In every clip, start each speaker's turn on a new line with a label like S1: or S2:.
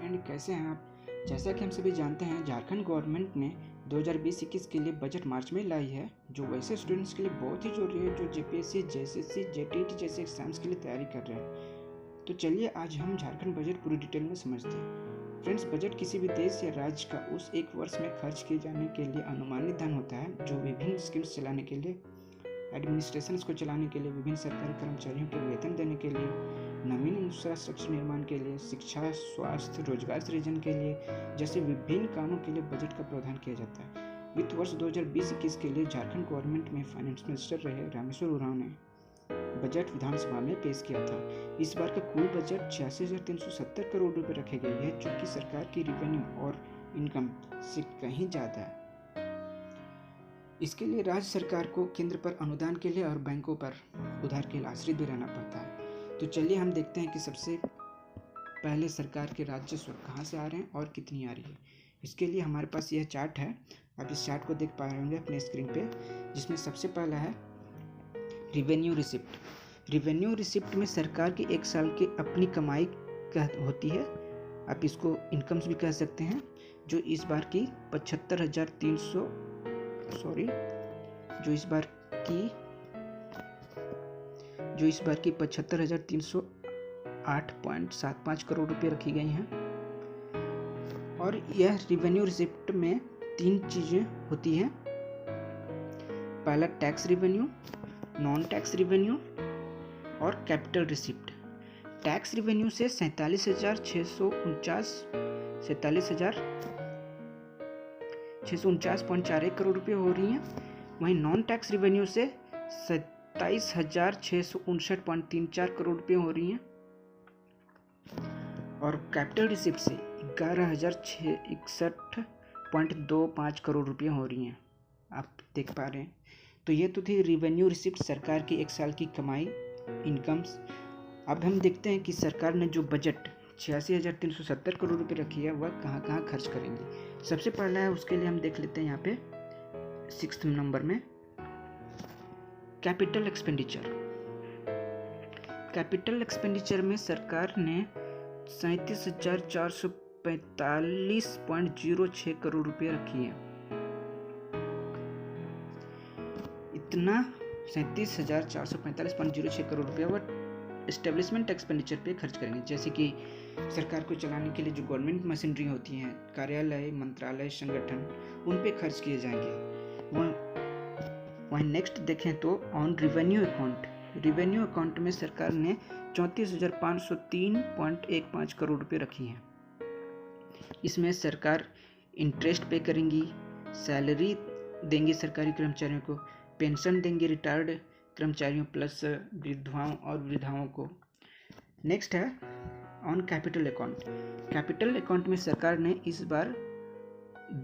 S1: Friend, कैसे हैं आप। जैसा कि हम सभी जानते हैं, झारखंड गवर्नमेंट ने 2020-21 के लिए बजट मार्च में लाई है, जो वैसे स्टूडेंट्स के लिए बहुत ही जरूरी है जो जेपीएससी, जेएसएससी, जेटीईटी जैसे एग्जाम्स के लिए तैयारी कर रहे हैं। तो चलिए आज हम झारखंड बजट पूरी डिटेल में समझते हैं। फ्रेंड्स, बजट किसी भी देश या राज्य का उस एक वर्ष में खर्च किए जाने के लिए अनुमानित धन होता है, जो विभिन्न स्कीम्स चलाने के लिए, एडमिनिस्ट्रेशंस को चलाने के लिए, विभिन्न सरकारी कर्मचारियों के वेतन देने के लिए, नवीन इंफ्रास्ट्रक्चर निर्माण के लिए, शिक्षा, स्वास्थ्य, रोजगार सृजन के लिए जैसे विभिन्न कामों के लिए बजट का प्रावधान किया जाता है। वित्त वर्ष 2020-21 के लिए झारखंड गवर्नमेंट में फाइनेंस मिनिस्टर रहे रामेश्वर उरांव ने बजट विधानसभा में पेश किया था। इस बार का कुल बजट 86,370 करोड़ रुपए रखे गए हैं, जो कि सरकार की रेवेन्यू और इनकम से कहीं ज़्यादा है। इसके लिए राज्य सरकार को केंद्र पर अनुदान के लिए और बैंकों पर उधार के लिए आश्रित भी रहना पड़ता है। तो चलिए हम देखते हैं कि सबसे पहले सरकार के राजस्व कहाँ से आ रहे हैं और कितनी आ रही है। इसके लिए हमारे पास यह चार्ट है, आप इस चार्ट को देख पा रहे होंगे अपने स्क्रीन पे, जिसमें सबसे पहला है रिवेन्यू रिसिप्ट। रिवेन्यू रिसिप्ट में सरकार की एक साल की अपनी कमाई होती है, आप इसको इनकम्स भी कह सकते हैं, जो इस बार की 75,308.75 करोड़ रुपए रखी गई हैं। और यह रिवेन्यू रिसिप्ट में 3 चीज़ें होती हैं। पहला tax revenue, non tax revenue और कैपिटल रिसिप्ट। टैक्स रिवेन्यू से 47,649.41 करोड़ रुपये हो रही हैं। वहीं नॉन टैक्स रिवेन्यू से 27,659.34 करोड़ रुपये हो रही हैं। और कैपिटल रिसिप्ट से 11,661.25 करोड़ रुपये हो रही हैं, आप देख पा रहे हैं। तो ये तो थी रिवेन्यू रिसिप्ट, सरकार की एक साल की कमाई, इनकम्स। अब हम देखते हैं कि सरकार ने जो बजट 86,370 करोड़ रुपये रखी है, वह कहाँ कहाँ खर्च करेंगे। सबसे पहला है, उसके लिए हम देख लेते हैं यहाँ पे 6th नंबर में कैपिटल एक्सपेंडिचर। कैपिटल एक्सपेंडिचर में सरकार ने 37,445.06 करोड़ रुपये रखी है। इतना 37,445.06 करोड़ रुपया वह एस्टेब्लिशमेंट एक्सपेंडिचर पे खर्च करेंगे, जैसे कि सरकार को चलाने के लिए जो गवर्नमेंट मशीनरी होती हैं, कार्यालय, मंत्रालय, संगठन, उन पे खर्च किए जाएंगे। वहीं नेक्स्ट देखें तो on revenue account. Revenue account में सरकार ने 34,503.15 करोड़ रुपये रखी हैं। इसमें सरकार इंटरेस्ट पे करेंगी, सैलरी देंगे सरकारी कर्मचारियों को, पेंशन देंगे रिटायर्ड कर्मचारियों प्लस विधवाओं और वृद्धाओं को। नेक्स्ट है on capital account. Capital account में सरकार ने इस बार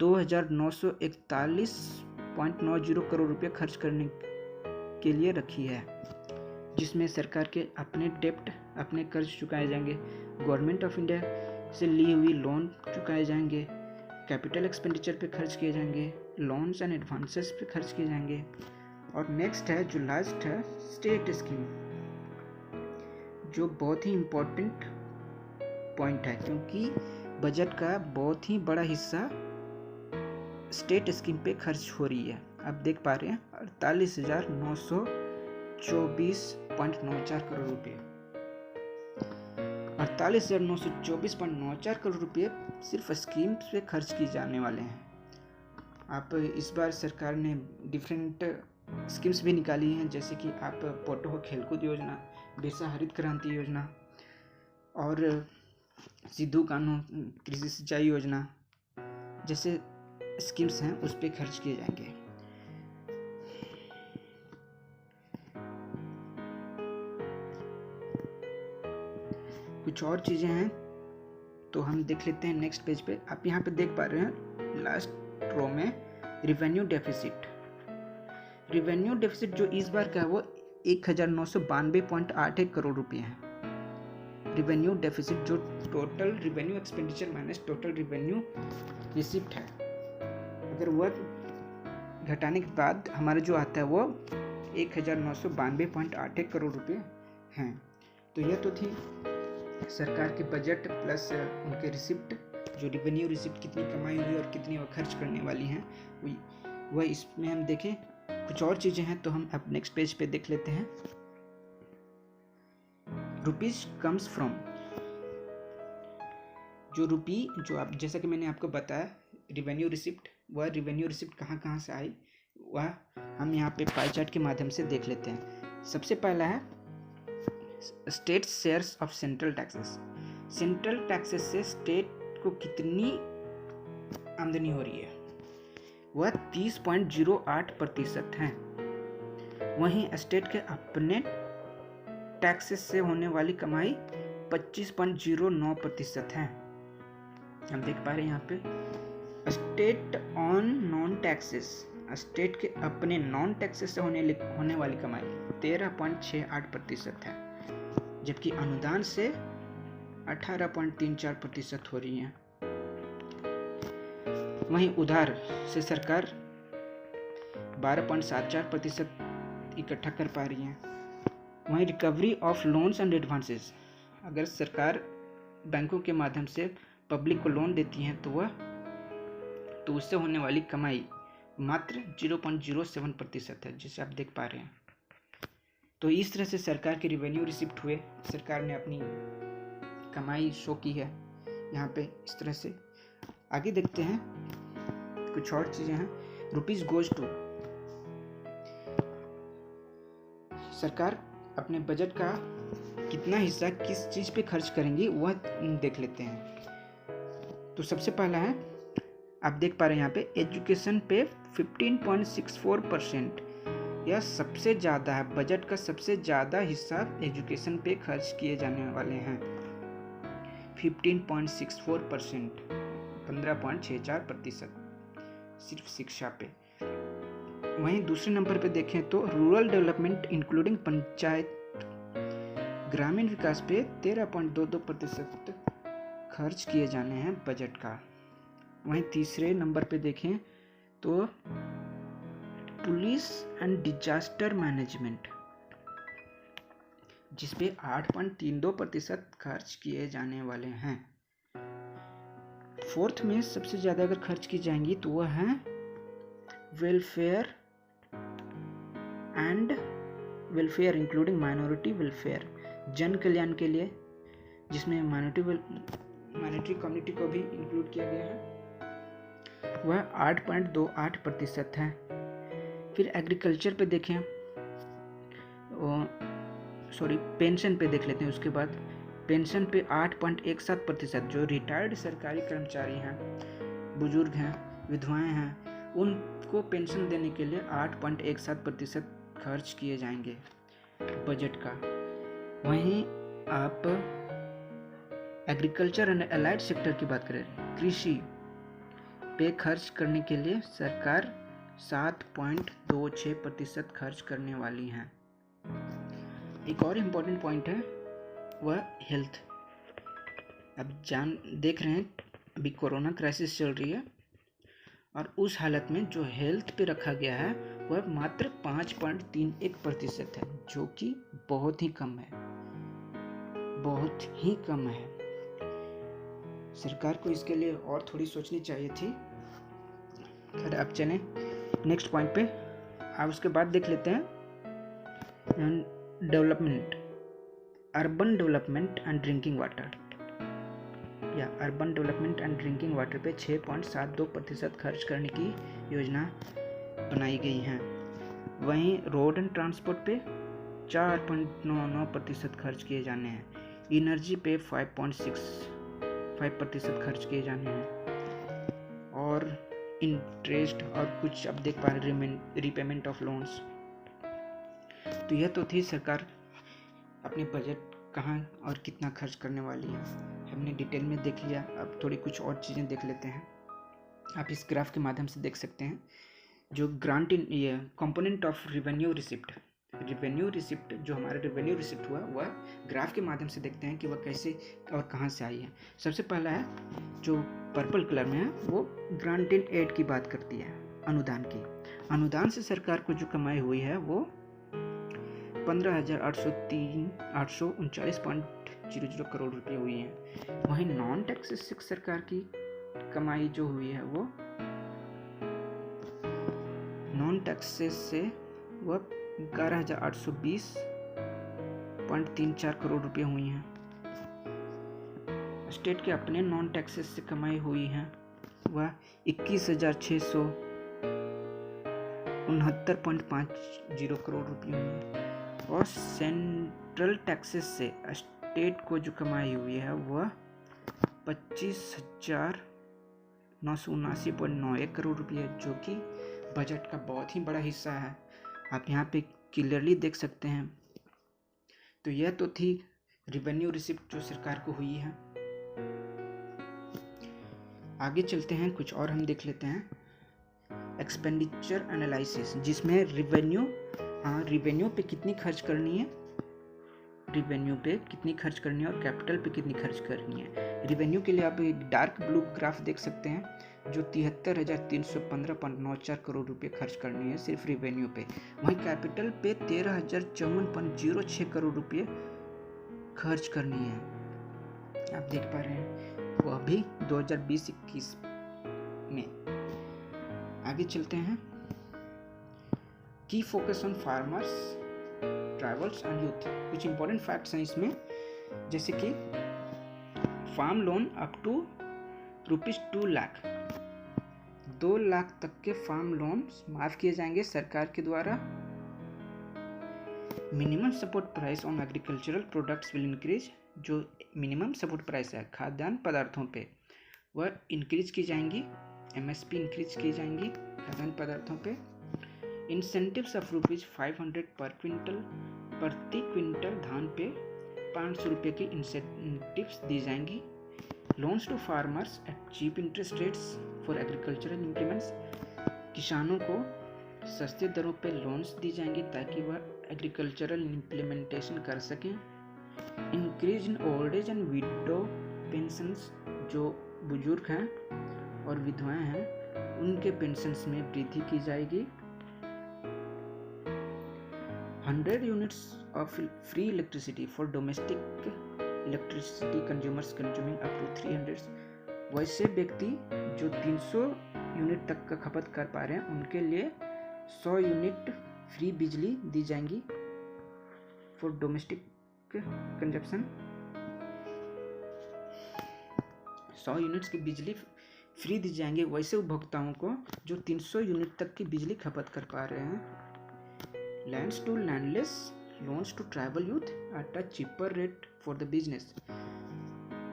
S1: 2,941.90 करोड़ रुपये खर्च करने के लिए रखी है, जिसमें सरकार के अपने डेप्ट, अपने कर्ज चुकाए जाएंगे, गवर्नमेंट ऑफ इंडिया से ली हुई लोन चुकाए जाएंगे, कैपिटल एक्सपेंडिचर पे खर्च किए जाएंगे, लोन्स एंड एडवांसेस पे खर्च किए जाएंगे। और नेक्स्ट है जो लास्ट है स्टेट स्कीम, जो बहुत ही इम्पोर्टेंट पॉइंट है, क्योंकि बजट का बहुत ही बड़ा हिस्सा स्टेट स्कीम पे खर्च हो रही है। आप देख पा रहे हैं 48,924.94 करोड़ रुपये। 48,924.94 करोड़ रुपये सिर्फ स्कीम्स पे खर्च किए जाने वाले हैं। आप इस बार सरकार ने डिफरेंट स्कीम्स भी निकाली हैं, जैसे कि आप पोटो खेलकूद योजना, बिरसा हरित क्रांति योजना और सिद्धू कान्हू कृषि सिंचाई योजना जैसे स्कीम्स हैं, उस पर खर्च किए जाएंगे। कुछ और चीज़ें हैं तो हम देख लेते हैं नेक्स्ट पेज पे। आप यहाँ पे देख पा रहे हैं लास्ट रो में रिवेन्यू डेफिसिट। रिवेन्यू डेफिसिट जो इस बार का है वो 1,992.81 करोड़ रुपये है। रिवेन्यू डेफिसिट जो total revenue expenditure minus total revenue receipt है, अगर वह घटाने के बाद हमारा जो आता है वो 1,992.81 करोड़ रुपये हैं। तो यह तो थी सरकार के बजट प्लस उनके रिसिप्ट, जो रेवेन्यू रिसिप्ट कितनी कमाई हुई और कितनी वो खर्च करने वाली हैं, वह इसमें हम देखें। कुछ और चीज़ें हैं तो हम अब नेक्स्ट पेज पे देख लेते हैं। रुपीज कम्स फ्रॉम, जो रुपी, जो आप जैसा कि मैंने आपको बताया रेवेन्यू रिसिप्ट, वह रेवेन्यू रिसिप्ट कहाँ से आई वह हम यहाँ पे पाई चार्ट के माध्यम से देख लेते हैं। सबसे पहला है state shares of central taxes. Central taxes से स्टेट को कितनी आमदनी हो रही है, वह 30.08% है। वहीं स्टेट के अपने टैक्सेस से होने वाली कमाई 25.09% है। हम देख पा रहे हैं यहाँ पे state on non taxes, state के अपने नॉन टैक्सेस से होने वाली कमाई 13.68% है, जबकि अनुदान से 18.34% हो रही है। वहीं उधार से सरकार 12.74% इकट्ठा कर पा रही है। वहीं recovery of loans and advances, अगर सरकार बैंकों के माध्यम से पब्लिक को लोन देती है तो उससे होने वाली कमाई मात्र 0.07% है, जिसे आप देख पा रहे हैं। तो इस तरह से सरकार के रिवेन्यू रिसिप्ट हुए, सरकार ने अपनी कमाई शो की है यहाँ पे इस तरह से। आगे देखते हैं कुछ और चीज़ें हैं। रुपीज गोज टू, सरकार अपने बजट का कितना हिस्सा किस चीज़ पे खर्च करेंगी वह देख लेते हैं। तो सबसे पहला है, आप देख पा रहे हैं यहाँ पे एजुकेशन पे 15.64%, यह सबसे ज़्यादा है। बजट का सबसे ज़्यादा हिस्सा एजुकेशन पे खर्च किए जाने वाले हैं, 15.64%, 15.64% सिर्फ शिक्षा पे। वहीं दूसरे नंबर पे देखें तो रूरल डेवलपमेंट इंक्लूडिंग पंचायत ग्रामीण विकास पे 13.22% खर्च किए जाने हैं बजट का। वहीं तीसरे नंबर पे देखें तो पुलिस एंड डिजास्टर मैनेजमेंट, जिसपे 8.32% खर्च किए जाने वाले हैं। फोर्थ में सबसे ज़्यादा अगर खर्च की जाएंगी तो वह है वेलफेयर इंक्लूडिंग माइनॉरिटी वेलफेयर, जन कल्याण के लिए, जिसमें माइनॉरिटी कम्युनिटी को भी इंक्लूड किया गया है, वह 8.28% है। फिर एग्रीकल्चर पे देखें, पेंशन पे देख लेते हैं। उसके बाद पेंशन पे 8.17%, जो रिटायर्ड सरकारी कर्मचारी हैं, बुजुर्ग हैं, विधवाएं हैं, उनको पेंशन देने के लिए 8.17% खर्च किए जाएंगे बजट का। वहीं आप एग्रीकल्चर एंड अलाइड सेक्टर की बात करें, कृषि पे खर्च करने के लिए सरकार 7.26% खर्च करने वाली हैं। एक और इम्पोर्टेंट पॉइंट है वह हेल्थ। अब देख रहे हैं अभी कोरोना क्राइसिस चल रही है, और उस हालत में जो हेल्थ पे रखा गया है वह मात्र 5.31% है, जो कि बहुत ही कम है, बहुत ही कम है। सरकार को इसके लिए और थोड़ी सोचनी चाहिए थी। खैर अब चलें नेक्स्ट पॉइंट पे। अब उसके बाद देख लेते हैं development, urban development and drinking water, या urban development and drinking water पे 6.72% खर्च करने की योजना बनाई गई है। वहीं रोड एंड ट्रांसपोर्ट पे 4.99% खर्च किए जाने हैं। एनर्जी पे 5.65% खर्च किए जाने हैं, और इंटरेस्ट और कुछ अब देख पा रहे रीपेमेंट ऑफ लोन्स। तो यह तो थी सरकार अपने बजट कहाँ और कितना खर्च करने वाली है, हमने डिटेल में देख लिया। अब थोड़ी कुछ और चीज़ें देख लेते हैं। आप इस ग्राफ के माध्यम से देख सकते हैं जो ग्रांट इन ये कंपोनेंट ऑफ रेवेन्यू रिसिप्ट, जो हमारा रेवेन्यू रिसिप्ट हुआ वह ग्राफ के माध्यम से देखते हैं कि वह कैसे और कहाँ से आई है। सबसे पहला है जो पर्पल कलर में है, वो ग्रांट इन एड की बात करती है, अनुदान की। अनुदान से सरकार को जो कमाई हुई है वो 15,839.93 2.00 करोड़ रुपये हुई हैं। वहीं नॉन टैक्सेस से सरकार की कमाई जो हुई है वो नॉन टैक्सेस से वह 11,820.34 करोड़ रुपये हुई हैं। स्टेट के अपने नॉन टैक्सेस से कमाई हुई है वह 21,669.50 करोड़ रुपये हुई है। और सेंट्रल टैक्सेस से स्टेट को जो कमाई हुई है वह 25,979.91 करोड़ रुपये है, जो कि बजट का बहुत ही बड़ा हिस्सा है। आप यहाँ पे क्लियरली देख सकते हैं। तो यह तो थी रिवेन्यू रिसिप्ट जो सरकार को हुई है। आगे चलते हैं, कुछ और हम देख लेते हैं। एक्सपेंडिचर एनालिसिस, जिसमें रिवेन्यू पे कितनी खर्च करनी है, और कैपिटल पे कितनी खर्च करनी है। रिवेन्यू के लिए आप एक डार्क ब्लू ग्राफ देख सकते हैं जो 73,315.94 करोड़ रुपए खर्च करनी है सिर्फ रिवेन्यू पे। वहीं कैपिटल पे 13,054.06 करोड़ रुपए खर्च करनी है। आप देख पा रहे हैं वो अभी 2020-21 में। आगे चलते हैं। की focus on farmers, tribals and youth. कुछ इंपॉर्टेंट फैक्ट्स हैं इसमें, जैसे कि farm loan up to ₹2 lakh, 2 lakh तक के फार्म लोन माफ किए जाएंगे सरकार के द्वारा। Minimum support price on agricultural products will increase. जो मिनिमम सपोर्ट प्राइस है खाद्यान्न पदार्थों पे वह इंक्रीज की जाएंगी, MSP इंक्रीज की जाएंगी खाद्यान्न पदार्थों पे। इंसेंटिव्स ऑफ ₹500 पर क्विंटल, प्रति क्विंटल धान पे 500 रुपये की इंसेंटिव्स दी जाएंगी। Loans to farmers at cheap interest rates for agricultural implements. किसानों को सस्ते दरों पे लोन्स दी जाएंगी ताकि वह एग्रीकल्चरल इम्प्लीमेंटेशन कर सकें। Increase in old age and window pensions, जो बुजुर्ग हैं और विधवाएं हैं उनके पेंशन्स में वृद्धि की जाएगी। 100 units of free electricity for domestic electricity consumers consuming up to 300। वैसे व्यक्ति जो 300 यूनिट तक का खपत कर पा रहे हैं उनके लिए 100 यूनिट फ्री बिजली दी जाएंगी फॉर डोमेस्टिक कंजप्शन। 100 यूनिट्स की बिजली फ्री दी जाएंगे वैसे उपभोक्ताओं को जो 300 यूनिट तक की बिजली खपत कर पा रहे हैं। Lands to landless, loans to tribal youth at a cheaper rate for the business.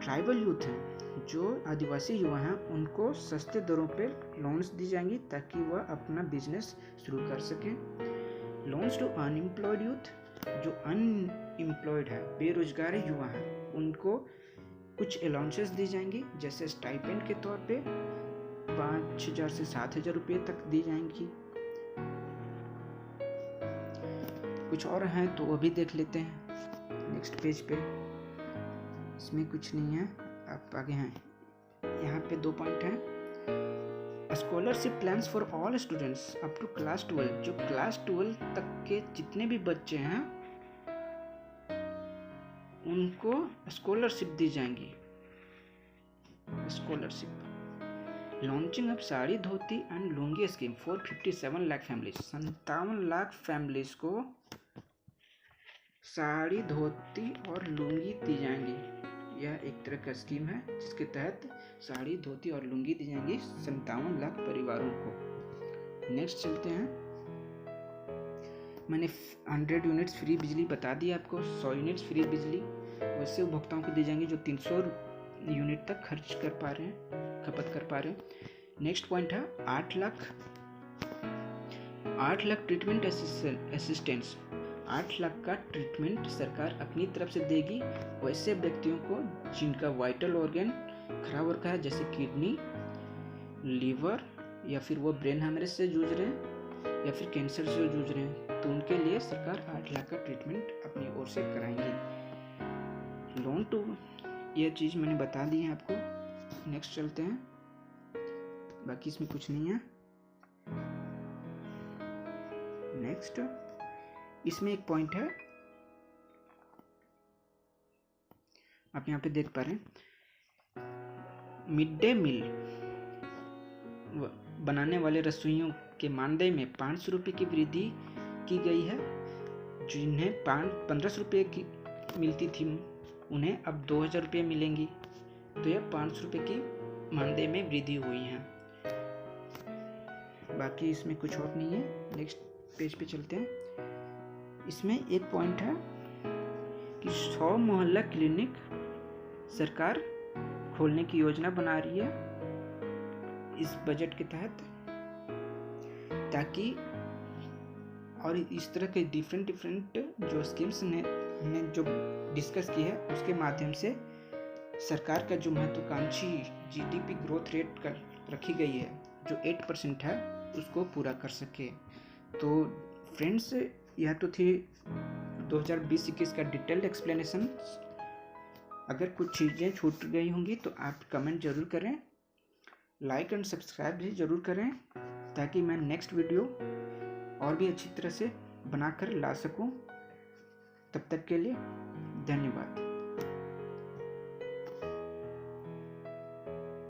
S1: Tribal youth हैं जो आदिवासी युवा हैं उनको सस्ते दरों पे लोन्स दी जाएंगी ताकि वह अपना बिजनेस शुरू कर सकें। लोन्स टू अनएम्प्लॉयड यूथ, जो अनएम्प्लॉयड है बेरोजगार युवा हैं उनको कुछ अलाउंसेस दी जाएंगी, जैसे स्टाइपेंड के तौर पे 5,000 से 7,000 रुपये तक दी जाएंगी। कुछ और हैं तो वो भी देख लेते हैं नेक्स्ट पेज पे। इसमें कुछ नहीं है, आप आगे हैं। यहाँ पे 2 पॉइंट हैं। Scholarship plans for all students up to class 12। जो क्लास 12 तक के जितने भी बच्चे हैं उनको स्कॉलरशिप दी जाएंगी। Scholarship. Launching of sari dhoti and lungi scheme for 57 lakh families. 57 lakh families को साड़ी धोती और लुंगी दी जाएंगी। यह एक तरह का स्कीम है जिसके तहत साड़ी धोती और लुंगी दी जाएंगी 57 लाख परिवारों को। नेक्स्ट चलते हैं। मैंने 100 यूनिट्स फ्री बिजली बता दी आपको। 100 यूनिट्स फ्री बिजली वैसे उपभोक्ताओं को दी जाएंगी जो 300 यूनिट तक खपत कर पा रहे हैं। नेक्स्ट पॉइंट है 8 लाख ट्रीटमेंट असिस्टेंस। 8 लाख का ट्रीटमेंट सरकार अपनी तरफ से देगी वैसे व्यक्तियों को जिनका वाइटल ऑर्गन खराब हो रखा है, जैसे किडनी, लीवर, या फिर वो ब्रेन हेमरेज से जूझ रहे हैं या फिर कैंसर से जूझ रहे हैं, तो उनके लिए सरकार 8 लाख का ट्रीटमेंट अपनी ओर से कराएंगी। लोन टू, यह चीज़ मैंने बता दी है आपको। नेक्स्ट चलते हैं, बाकी इसमें कुछ नहीं है। नेक्स्ट इसमें एक पॉइंट है आप यहाँ पे देख पा रहे हैं, मिड डे मील बनाने वाले रसोइयों के मानदेय में 500 रुपये की वृद्धि की गई है। जिन्हें 1500 रुपये की मिलती थी उन्हें अब 2000 रुपये मिलेंगी। तो यह 500 रुपये की मानदेय में वृद्धि हुई है। बाकी इसमें कुछ और नहीं है। नेक्स्ट पेज पे चलते हैं। इसमें एक पॉइंट है कि 100 मोहल्ला क्लिनिक सरकार खोलने की योजना बना रही है इस बजट के तहत, ताकि और इस तरह के डिफरेंट जो स्कीम्स हमने जो डिस्कस की है उसके माध्यम से सरकार का जो महत्वाकांक्षी जीडीपी ग्रोथ रेट कर रखी गई है जो 8% है उसको पूरा कर सके। तो फ्रेंड्स, यह तो थी 2020-21 का डिटेल्ड एक्सप्लेनेशन। अगर कुछ चीज़ें छूट गई होंगी तो आप कमेंट जरूर करें, लाइक एंड सब्सक्राइब भी ज़रूर करें, ताकि मैं नेक्स्ट वीडियो और भी अच्छी तरह से बनाकर ला सकूं। तब तक के लिए धन्यवाद।